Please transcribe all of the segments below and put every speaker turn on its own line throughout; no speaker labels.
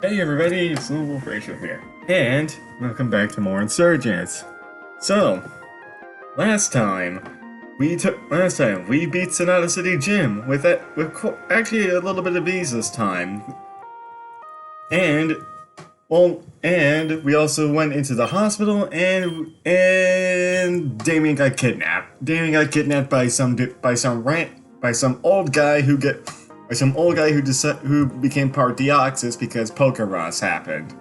Hey everybody, it's Wolf Ratio here, and welcome back to more Insurgents. So, last time we beat Sonata City Gym with actually a little bit of ease this time, and and we also went into the hospital, and Damien got kidnapped. Damien got kidnapped by some old guy who became part of the Oxus because Poker Ross happened.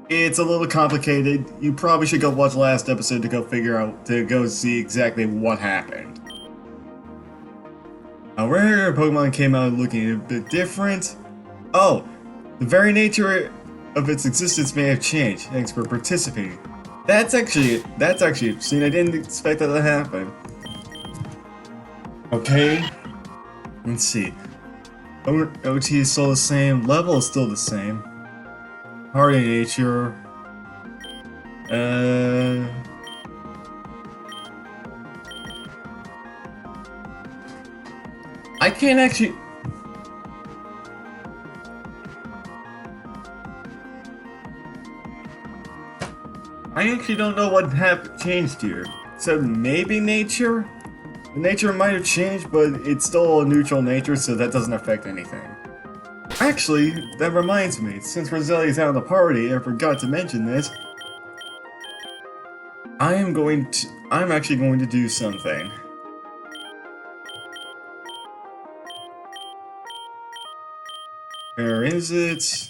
It's a little complicated. You probably should go watch the last episode to go see exactly what happened. A rare Pokemon came out looking a bit different. Oh, the very nature of its existence may have changed. Thanks for participating. That's actually obscene. I didn't expect that to happen. Okay, let's see. OT is still the same. Level is still the same. Heart in nature. I can't actually. I actually don't know what changed here. So maybe nature? The nature might have changed, but it's still a neutral nature, so that doesn't affect anything. Actually, that reminds me, since Roselia's out of the party, I forgot to mention this. I'm actually going to do something. Where is it?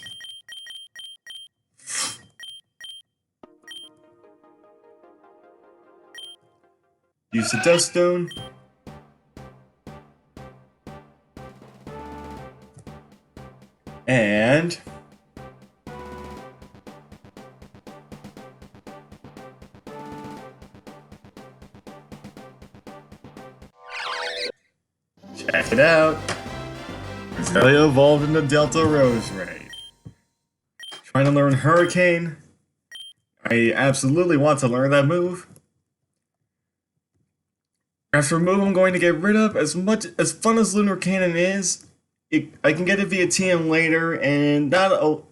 Use the Dust Stone. And check it out. Roselia evolved into Delta Rose Ray. Trying to learn Hurricane. I absolutely want to learn that move. As for move I'm going to get rid of, as fun as Lunar Cannon is, I can get it via TM later, and I don't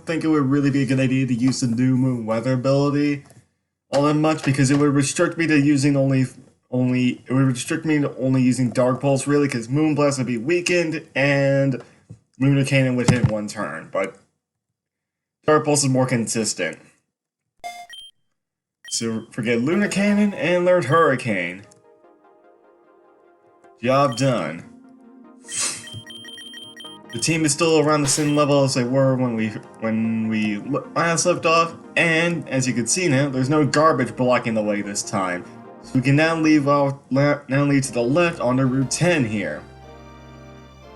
think it would really be a good idea to use the new Moon Weather ability all that much because it would restrict me to using only using Dark Pulse really, because Moon Blast would be weakened and Lunar Cannon would hit one turn, but Dark Pulse is more consistent. So forget Lunar Cannon and learn Hurricane. Job done. The team is still around the same level as they were when we last left off, and as you can see now, there's no garbage blocking the way this time. So we can now leave to the left onto Route 10 here.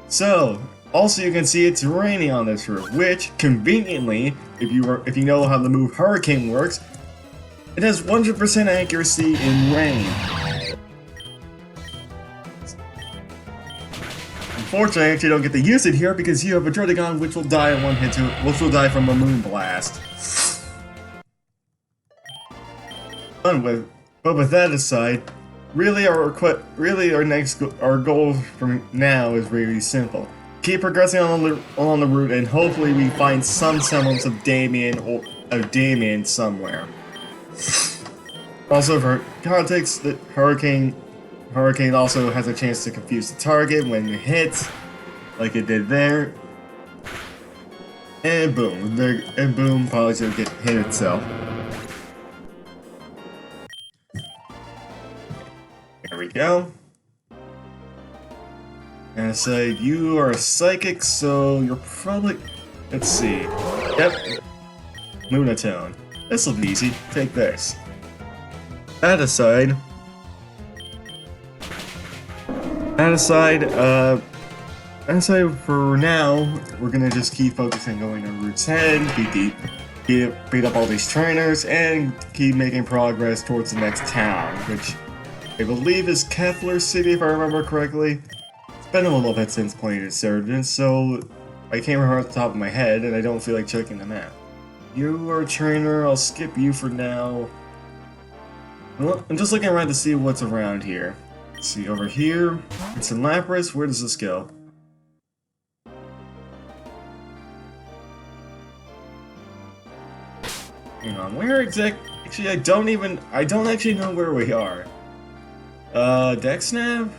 So, also you can see it's raining on this route, which conveniently, if you know how the move Hurricane works, it has 100% accuracy in rain. Unfortunately, I actually don't get to use it here because you have a Dredagon which will die in one hit which will die from a Moon Blast. But with that aside, really our goal from now is really simple. Keep progressing along the route, and hopefully we find some semblance of Damien somewhere. Also, for context, the Hurricane also has a chance to confuse the target when it hits, like it did there. And boom, probably should get hit itself. There we go. And so you are a psychic, so you're probably, let's see. Yep. Lunatone. This'll be easy. Take this. That aside, for now, we're gonna just keep focusing going to Route 10, beat up all these trainers, and keep making progress towards the next town, which I believe is Kepler City, if I remember correctly. It's been a little bit since playing Insurgents, so I can't remember off the top of my head, and I don't feel like checking the map. You are a trainer, I'll skip you for now. Well, I'm just looking around to see what's around here. Let's see, over here, it's in Lapras. Where does this go? Hang on, where exactly? Actually, I don't actually know where we are. Dexnav?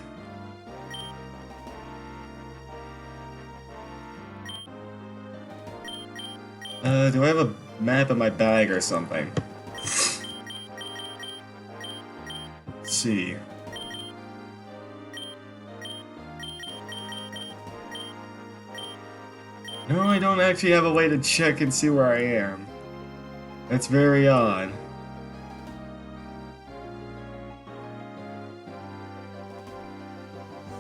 Do I have a map in my bag or something? Let's see. No, I don't actually have a way to check and see where I am. That's very odd.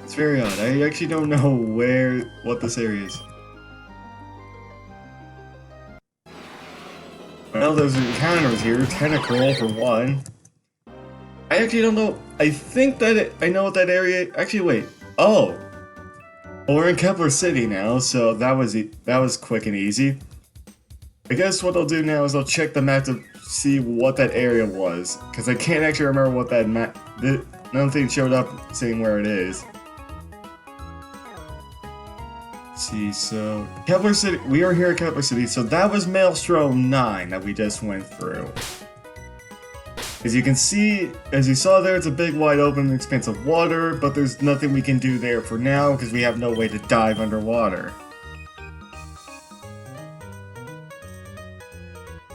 It's very odd. I actually don't know what this area is. Well, there's encounters here. Tentacruel for one. I actually don't know. I think that I know what that area. Actually, wait. Oh, well, we're in Kepler City now, so that was quick and easy. I guess what I'll do now is I'll check the map to see what that area was, because I can't actually remember what that map. Nothing showed up saying where it is. Let's see, so Kepler City. We are here at Kepler City, so that was Maelstrom 9 that we just went through. As you can see, as you saw there, it's a big wide open expanse of water, but there's nothing we can do there for now because we have no way to dive underwater.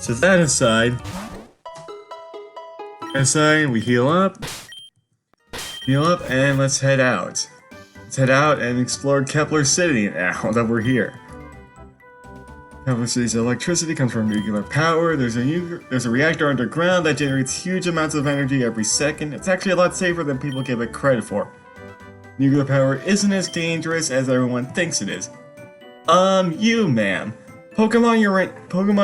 So that aside, we heal up, and let's head out. Let's head out and explore Kepler City now that we're here. Kepler City's electricity comes from nuclear power. There's a reactor underground that generates huge amounts of energy every second. It's actually a lot safer than people give it credit for. Nuclear power isn't as dangerous as everyone thinks it is. You, ma'am. Pokemon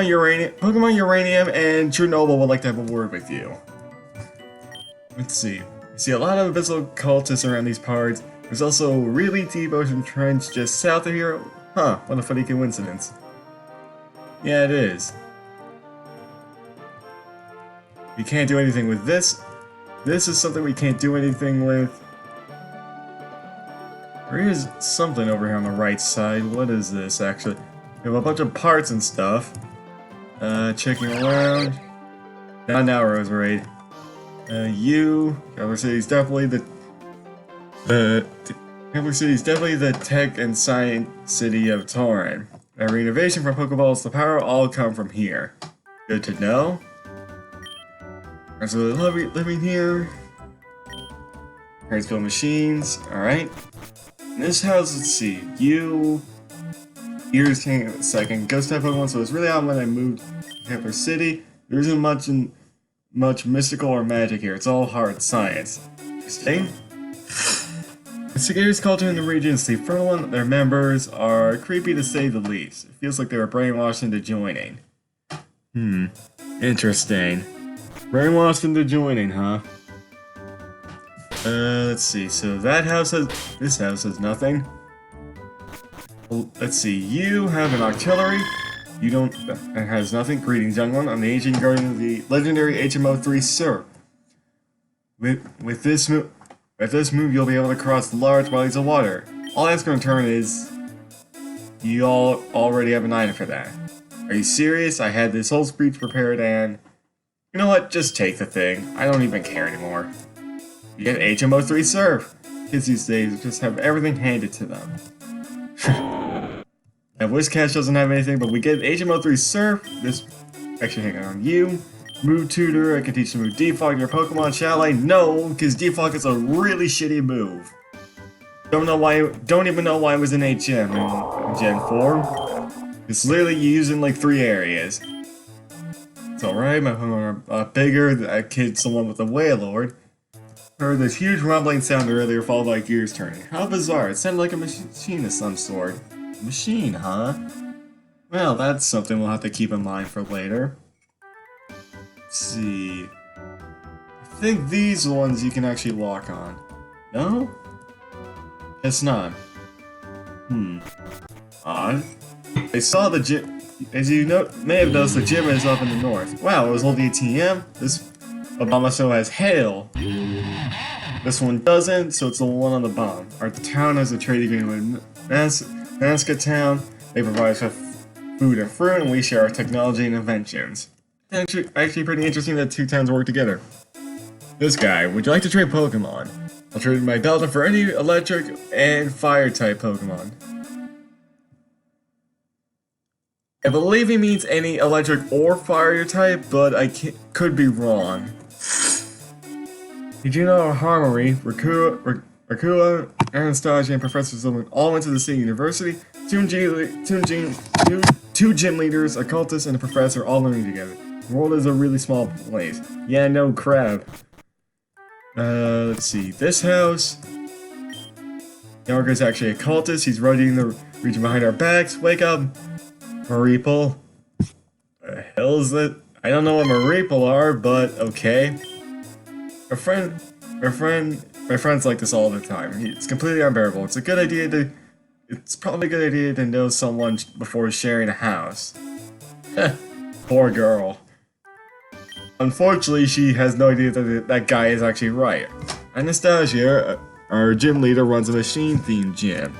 Uranium and Chernobyl would like to have a word with you. Let's see. You see a lot of Abyssal cultists around these parts. There's also a really deep ocean trench just south of here. Huh, what a funny coincidence. Yeah, it is. We can't do anything with this. This is something we can't do anything with. There is something over here on the right side. What is this, actually? We have a bunch of parts and stuff. Checking around. Not now, Roserade. Kepler City's definitely Kepler City's definitely the tech and science city of Tauren. Every innovation from Pokeballs to power all come from here. Good to know. There's really living here. Harrisville machines. Alright. In this house, let's see. Here's hang on a second. Ghost type Pokemon, so it's really odd when I moved to Kepler City. There isn't much mystical or magic here. It's all hard science. Interesting. The scariest culture in the region is the Furlong. Their members are creepy to say the least. It feels like they were brainwashed into joining. Interesting. Brainwashed into joining, huh? Let's see. So this house has nothing. Well, let's see. You have an artillery. You don't. It has nothing. Greetings, young one. I'm the ancient guardian of the legendary HMO3 Sir. With this move, you'll be able to cross large bodies of water. All I ask in return is, you all already have an item for that. Are you serious? I had this whole speech prepared and... You know what? Just take the thing. I don't even care anymore. You get HMO3 Surf. Kids these days just have everything handed to them. Now, Whiscash doesn't have anything, but we get HMO3 Surf. This... Actually, hang on. You... Move Tutor, I can teach you to move Defog your Pokemon, shall I? No, because Defog is a really shitty move. Don't even know why it was in HM in Gen 4. It's literally used in like 3 areas. It's alright, my Pokemon are bigger, that kid's someone with a Wailord. Heard this huge rumbling sound earlier followed by gears turning. How bizarre, it sounded like a machine of some sort. Machine, huh? Well, that's something we'll have to keep in mind for later. Let's see. I think these ones you can actually walk on. No? Guess not. Odd. I saw the gym. As you may have noticed, the gym is up in the north. Wow, it was old ATM. This Obama show has hail. This one doesn't, so it's the one on the bottom. Our town has a trade agreement with Anastagia town. They provide us with food and fruit, and we share our technology and inventions. Actually pretty interesting that two towns work together. This guy, would you like to trade Pokemon? I'll trade my Belton for any electric and fire type Pokemon. I believe he means any electric or fire type, but could be wrong. Did you know Harmony, Rakua, Anastagia, and Professor Zilman all went to the City University? Two gym leaders, a cultist, and a professor all learning together. The world is a really small place. Yeah, no crap. Let's see. This house. Yarga's actually a cultist. He's rotating the region behind our backs. Wake up, Mareeple. The hell is that? I don't know what Mareeple are, but okay. My friends like this all the time. It's completely unbearable. It's probably a good idea to know someone before sharing a house. Poor girl. Unfortunately, she has no idea that that guy is actually right. Anastasia, our gym leader, runs a machine-themed gym.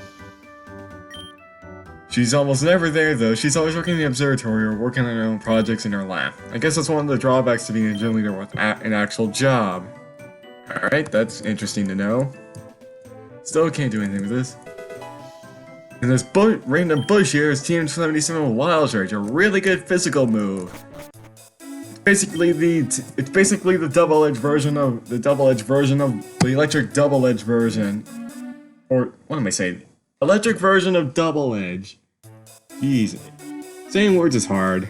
She's almost never there, though. She's always working in the observatory or working on her own projects in her lab. I guess that's one of the drawbacks to being a gym leader with an actual job. Alright, that's interesting to know. Still can't do anything with this. And this random bush here is Team 77 with Wild Charge, a really good physical move. It's basically the double-edged version of the electric double-edge version. Or what am I saying? Electric version of double edge. Jeez. Saying words is hard.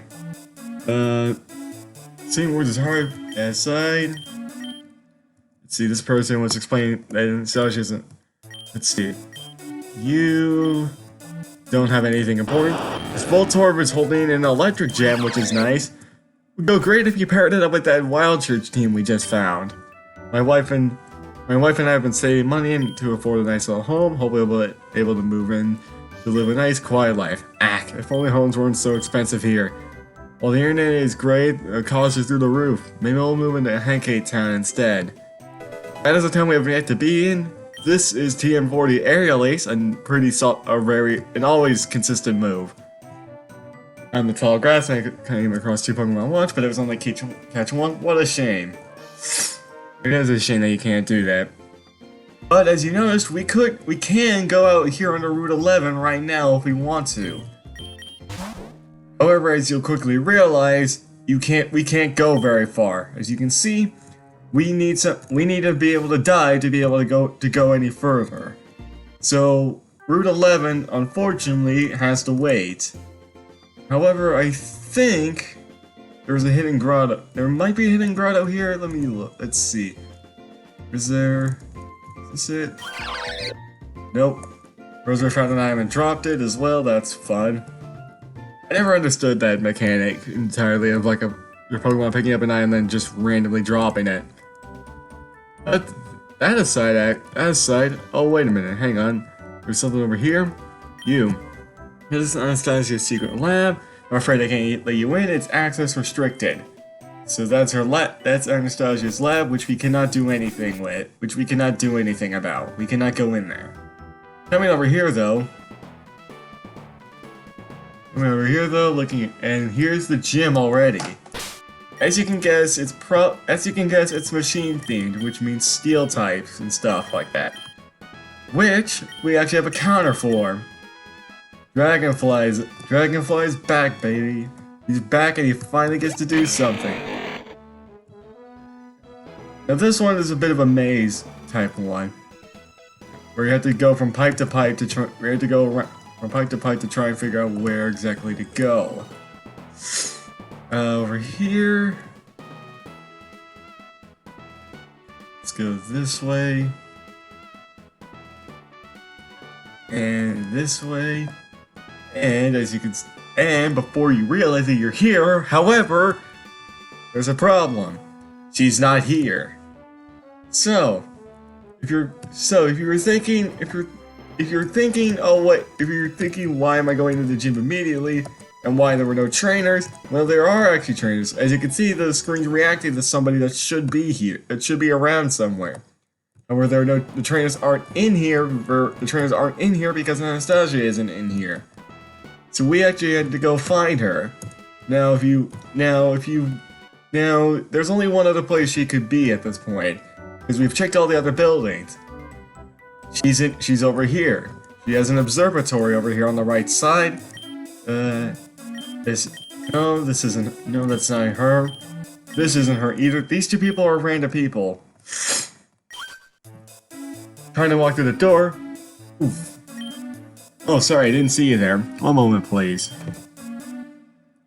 Saying words is hard. Aside. Let's see, this person was explaining that Anastasia isn't. Let's see. You don't have anything important. This Voltorb is holding an electric gem, which is nice. Would go great if you paired it up with that Wild Church team we just found. My wife and I have been saving money to afford a nice little home. Hopefully we'll be able to move in to live a nice, quiet life. If only homes weren't so expensive here. While the internet is great, the cost is through the roof. Maybe we'll move into Hankate Town instead. That is the town we have yet to be in. This is TM40 Aerial Ace, and an always consistent move. On the tall grass, I came across two Pokemon once, but it was only catch one. What a shame. It is a shame that you can't do that. But as you noticed, we can go out here under Route 11 right now if we want to. However, as you'll quickly realize, we can't go very far. As you can see, we need to be able to die to be able to go any further. So Route 11 unfortunately has to wait. However, I think there's a hidden grotto. There might be a hidden grotto here. Let me look. Let's see. Is this it? Nope. Roser found an item and dropped it as well. That's fun. I never understood that mechanic entirely of like your Pokemon picking up an item and then just randomly dropping it. But that aside. Oh wait a minute. Hang on. There's something over here. This is Anastasia's secret lab. I'm afraid I can't let you in. It's access restricted. So that's that's Anastasia's lab, which we cannot do anything with. Which we cannot do anything about. We cannot go in there. Coming over here though, and here's the gym already. As you can guess, it's machine themed, which means steel types and stuff like that. Which we actually have a counter for. Dragonfly's back, baby. He's back and he finally gets to do something. Now this one is a bit of a maze type one, where you have to go from pipe to pipe to try and figure out where exactly to go. Over here. Let's go this way. And this way. And before you realize that you're here, however, there's a problem. She's not here. So, if you're thinking why am I going to the gym immediately and why there were no trainers? Well, there are actually trainers. As you can see, the screen's reacting to somebody that should be here, that should be around somewhere. However, the trainers aren't in here. The trainers aren't in here because Anastasia isn't in here. So we actually had to go find her. Now, if you Now, there's only one other place she could be at this point, because we've checked all the other buildings. She's over here. She has an observatory over here on the right side. This isn't, no, that's not her. This isn't her either. These two people are random people. Trying to walk through the door. Oof. Oh, sorry, I didn't see you there. One moment, please.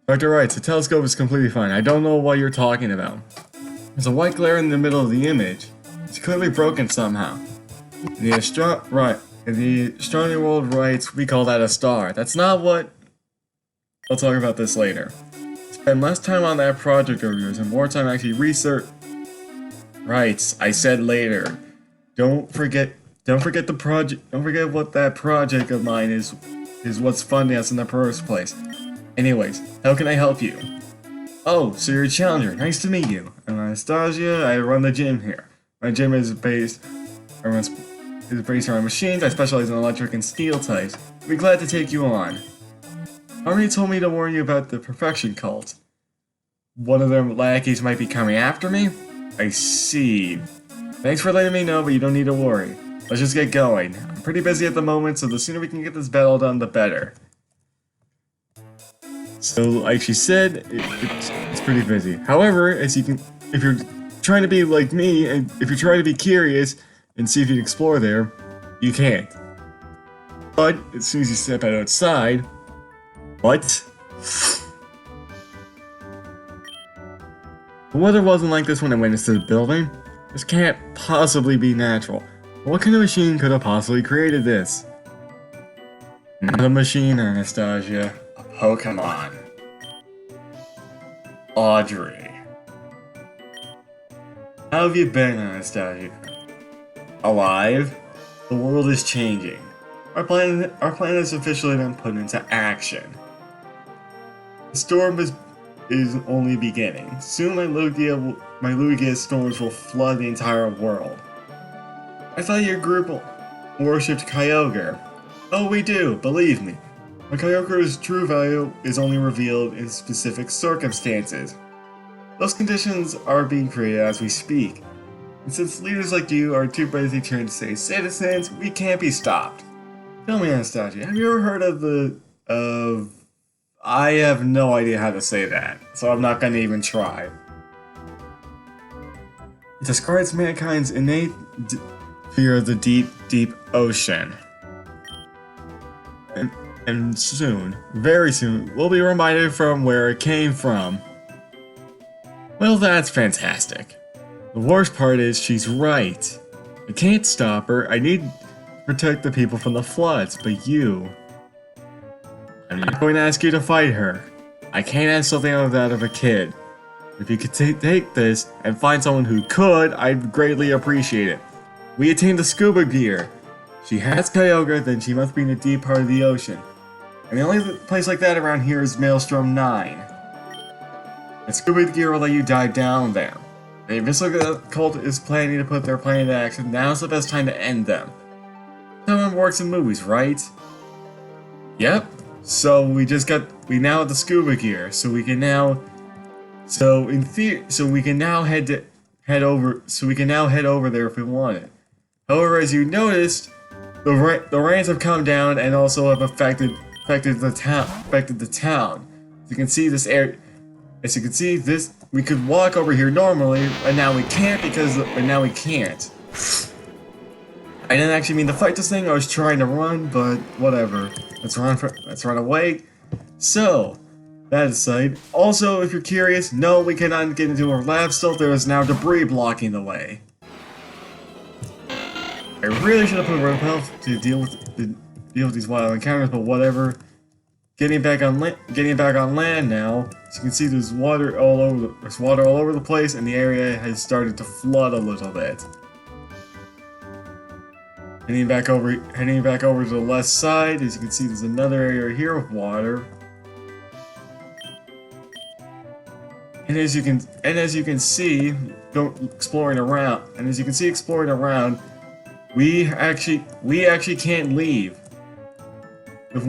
Dr. Wright, the telescope is completely fine. I don't know what you're talking about. There's a white glare in the middle of the image. It's clearly broken somehow. In the astronomy world writes, we call that a star. That's not what... I'll talk about this later. Spend less time on that project of yours and more time actually research... Right, I said later. Don't forget the project. Don't forget what that project of mine is what's funding us in the first place. Anyways, how can I help you? Oh, so you're a challenger. Nice to meet you. I'm Anastagia. I run the gym here. My gym is based around machines. I specialize in electric and steel types. I'd be glad to take you on. Army told me to warn you about the Perfection Cult. One of their lackeys might be coming after me? I see. Thanks for letting me know, but you don't need to worry. Let's just get going. I'm pretty busy at the moment, so the sooner we can get this battle done, the better. So, like she said, it's pretty busy. However, if you're trying to be like me, and if you're trying to be curious and see if you can explore there, you can't. But as soon as you step outside, what? The weather wasn't like this when I went into the building. This can't possibly be natural. What kind of machine could have possibly created this? Not a machine, Anastagia. A Pokemon. Audrey. How have you been, Anastagia? Alive? The world is changing. Our plan has officially been put into action. The storm is only beginning. Soon my Lugia storms will flood the entire world. I thought your group worshipped Kyogre. Oh, we do, believe me. But Kyogre's true value is only revealed in specific circumstances. Those conditions are being created as we speak. And since leaders like you are too busy trying to save citizens, we can't be stopped. Tell me, Anastasia, have you ever heard of I have no idea how to say that, so I'm not gonna even try. It describes mankind's innate fear of the deep, deep ocean. And soon, very soon, we'll be reminded from where it came from. Well, that's fantastic. The worst part is she's right. I can't stop her. I need to protect the people from the floods, but you... I'm not going to ask you to fight her. I can't ask something out of that of a kid. If you could take this and find someone who could, I'd greatly appreciate it. We attained the scuba gear. She has Kyogre, then she must be in a deep part of the ocean. And the only place like that around here is Maelstrom 9. The scuba gear will let you dive down there. The Abyssal Cult is planning to put their plan into action. Now's the best time to end them. Someone works in movies, right? Yep. So we now have the scuba gear, so we can now head over there if we want it. However, as you noticed, the rains have come down and also have affected the town. As you can see this, we could walk over here normally, and now we can't I didn't actually mean to fight this thing, I was trying to run, but whatever. Let's run away. So, that aside, also if you're curious, no, we cannot get into our lab still, there is now debris blocking the way. I really should have put repel to deal with these wild encounters, but whatever. Getting back on land now. As you can see, there's water all over the place, and the area has started to flood a little bit. Heading back over to the left side, as you can see, there's another area here with water. And as you can see, exploring around, we actually can't leave. The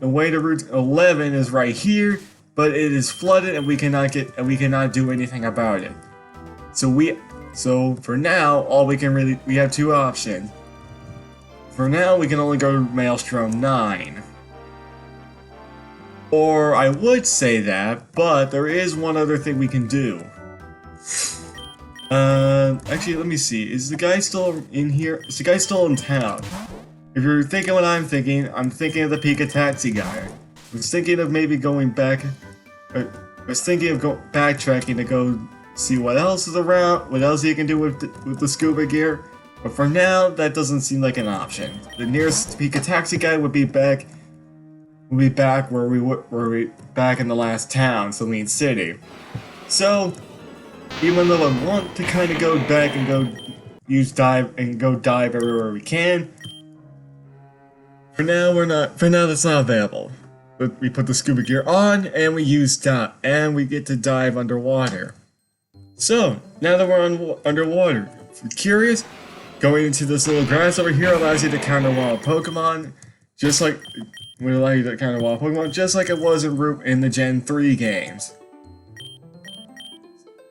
way to route 11 is right here, but it is flooded and we cannot do anything about it. So for now, we have two options. For now, we can only go to Maelstrom 9. Or I would say that, but there is one other thing we can do. Actually, let me see. Is the guy still in here? Is the guy still in town? If you're thinking what I'm thinking of the Pika Taxi guy. I was thinking of maybe going back. I was thinking of backtracking to go see what else is around, what else you can do with the scuba gear. But for now, that doesn't seem like an option. The nearest Pika Taxi guy would be back. Back in the last town, Celine City. So, even though I want to kind of go back and go dive everywhere we can, for now that's not available. But we put the scuba gear on and we get to dive underwater. So, now that we're underwater, if you're curious, going into this little grass over here allows you to counter wild Pokemon, just like it was in the Gen 3 games.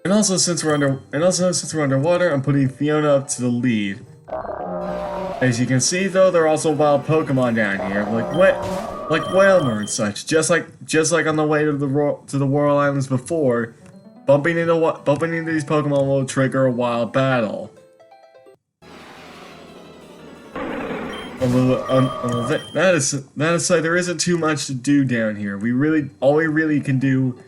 And also since we're underwater, I'm putting Fiona up to the lead. As you can see though, there are also wild Pokemon down here, like Whalmer and such. Just like on the way to the Royal Islands before, bumping into these Pokemon will trigger a wild battle. That aside, there isn't too much to do down here. All we really can do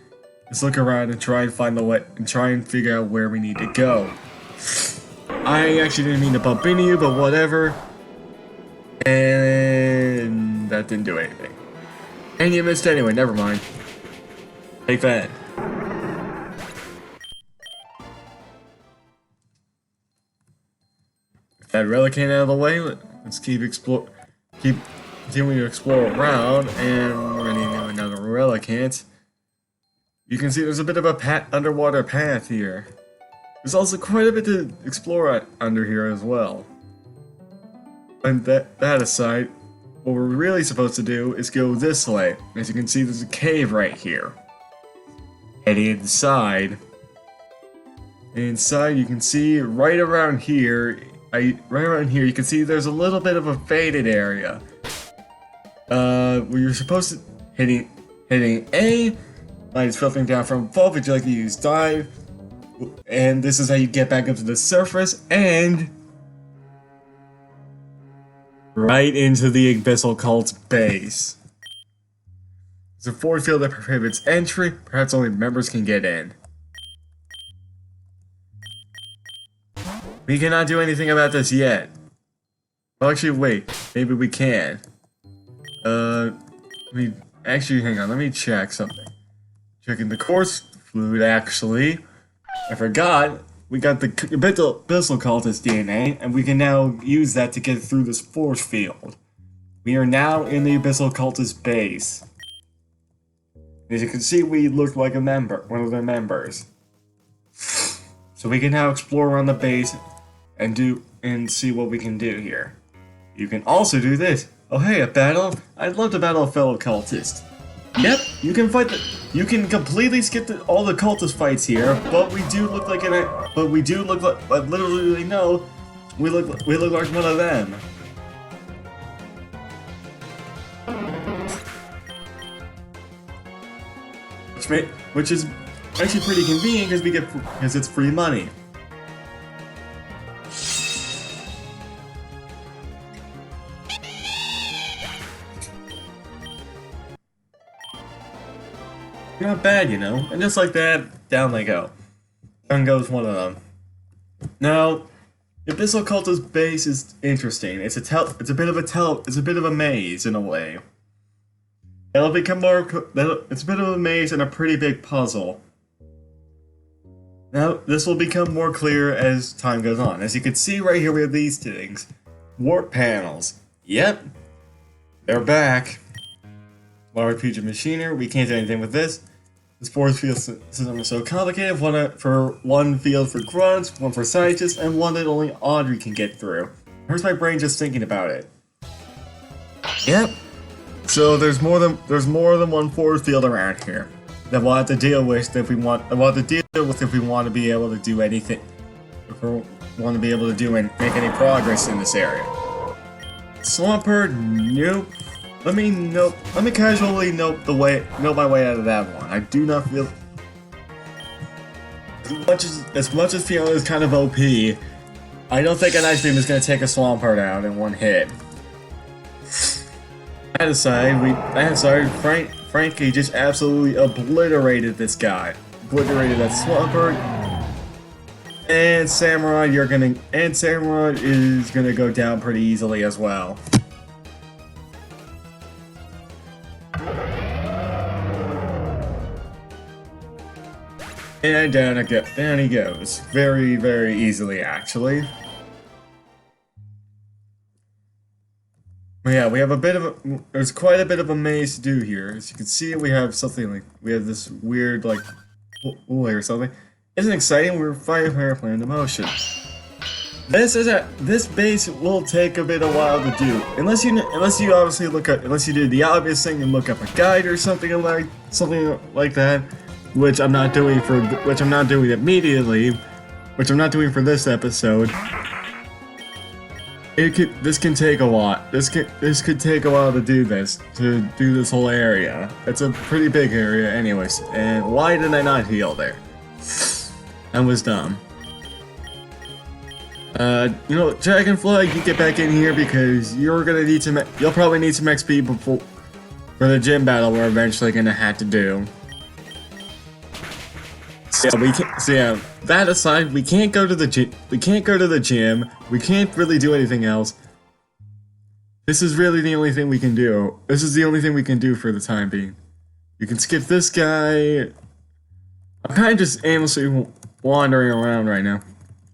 is look around and try and find the way and try and figure out where we need to go. I actually didn't mean to bump into you, but whatever. And that didn't do anything. And you missed anyway. Never mind. Take that. With that Relicanth out of the way, let's keep continuing to explore around, and we're gonna need another Relicanth. You can see there's a bit of a underwater path here. There's also quite a bit to explore under here as well. And that aside, what we're really supposed to do is go this way. As you can see, there's a cave right here. Heading inside. And inside, you can see right around here. You can see there's a little bit of a faded area. Where you're supposed to hitting A. Light is filtering down from above. Would you like to use dive? And this is how you get back up to the surface and right into the Abyssal Cult's base. There's a force field that prohibits entry. Perhaps only members can get in. We cannot do anything about this yet. Well, actually, wait. Maybe we can. Actually, hang on. Let me check something. Checking the course fluid, actually. I forgot. We got the Abyssal Cultist DNA, and we can now use that to get through this force field. We are now in the Abyssal Cultist base. As you can see, we look like a member, one of their members. So we can now explore around the base and see what we can do here. You can also do this. Oh hey, a battle? I'd love to battle a fellow cultist. Yep, you can completely skip all the cultist fights here, but we do look like literally no, we look like one of them. Which is actually pretty convenient because it's free money. Not bad, you know. And just like that, down they go. Down goes one of them. Now, Abyssal Cult's base is interesting. It's a bit of a maze in a way. It's a bit of a maze and a pretty big puzzle. Now, this will become more clear as time goes on. As you can see right here, we have these things. Warp panels. Yep. They're back. Large piece of machinery. We can't do anything with this. This force field system is so complicated. One field for grunts, one for scientists, and one that only Audrey can get through. Hurts my brain just thinking about it. Yep. So there's more than one force field around here. that we'll have to deal with if we want. We'll have to deal with if we want to be able to do anything. If we want to be able to do and make any progress in this area. Swampert, nope. Let me casually note my way out of that one. I do not feel as much as Fiona is kind of OP. I don't think an Ice Beam is going to take a Swampert out in one hit. That aside, Frankie just absolutely obliterated this guy. Obliterated that Swampert. And Samurai is gonna go down pretty easily as well. And down he goes. Very, very easily, actually. But yeah, there's quite a bit of a maze to do here. As you can see, we have this weird, like, hole or something. Isn't it exciting? We're fighting Airplane in motion. This base will take a bit of while to do, unless you do the obvious thing and look up a guide or something like that, which I'm not doing immediately, which I'm not doing for this episode. This can take a while. This could take a while to do this whole area. It's a pretty big area, anyways. And why did I not heal there? That was dumb. Dragonfly, you get back in here because you'll probably need some XP for the gym battle we're eventually gonna have to do. That aside, we can't go to the gym. We can't really do anything else. This is really the only thing we can do. This is the only thing we can do for the time being. You can skip this guy. I'm kind of just aimlessly wandering around right now.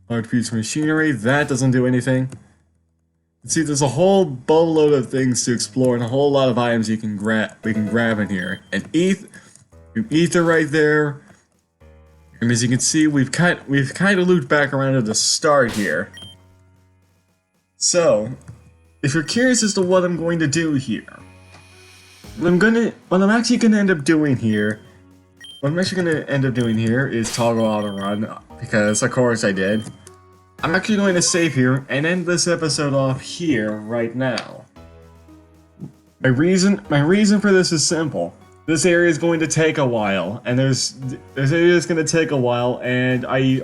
Large piece of machinery, that doesn't do anything. See, there's a whole boatload of things to explore and a whole lot of items we can grab in here. And ether right there. And as you can see, we've kind of looped back around to the start here. So, if you're curious as to what I'm going to do here, what I'm actually gonna end up doing here is toggle auto run, because of course I did. I'm actually going to save here and end this episode off here right now. My reason for this is simple. This area is going to take a while, and this area is going to take a while, and I've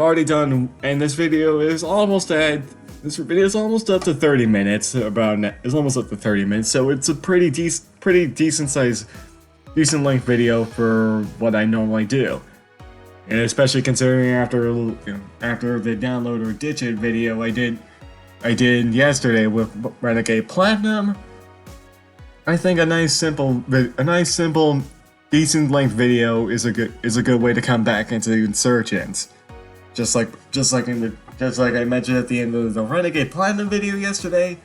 already done, and this video is almost up to 30 minutes. It's almost up to 30 minutes, so it's a pretty decent length video for what I normally do, and especially considering after the download or ditch it video I did yesterday with Renegade Platinum. I think a nice simple, decent length video is a good way to come back into Insurgents. Just like I mentioned at the end of the Renegade Platinum video yesterday,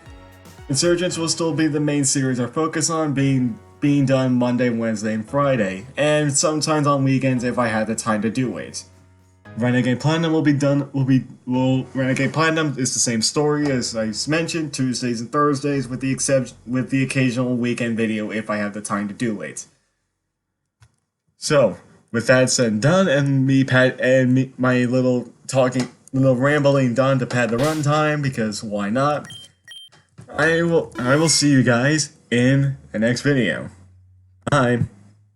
Insurgents will still be the main series I focus on, being done Monday, Wednesday, and Friday, and sometimes on weekends if I have the time to do it. Renegade Platinum Renegade Platinum is the same story as I mentioned, Tuesdays and Thursdays, with the occasional weekend video if I have the time to do it. So, with that said and done, and my little rambling done to pad the runtime, because why not? I will see you guys in the next video. Bye.